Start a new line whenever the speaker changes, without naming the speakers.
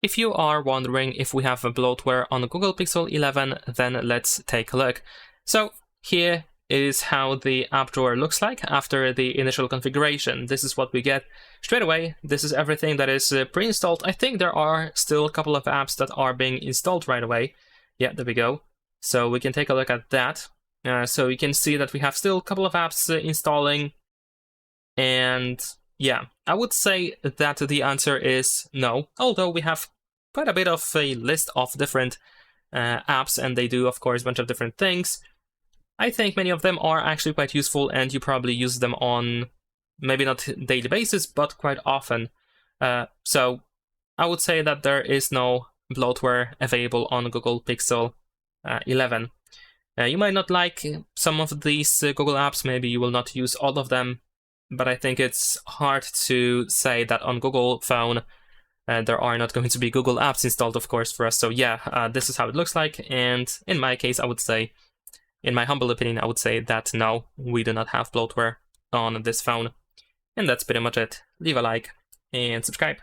If you are wondering if we have a bloatware on Google Pixel 11, then let's take a look. So here is how the app drawer looks like after the initial configuration. This is what we get straight away. This is everything that is pre-installed. I think there are still a couple of apps that are being installed right away. Yeah, there we go. So we can take a look at that. So you can see that we have still a couple of apps installing. And yeah, I would say that the answer is no, although we have quite a bit of a list of different apps, and they do, of course, a bunch of different things. I think many of them are actually quite useful, and you probably use them on maybe not daily basis, but quite often. So I would say that there is no bloatware available on Google Pixel 11. You might not like some of these Google apps, maybe you will not use all of them, but I think it's hard to say that on Google phone there are not going to be Google apps installed, of course, for us. So yeah, this is how it looks like, and in my case, I would say, in my humble opinion, I would say that no, we do not have bloatware on this phone. And that's pretty much it. Leave a like and subscribe.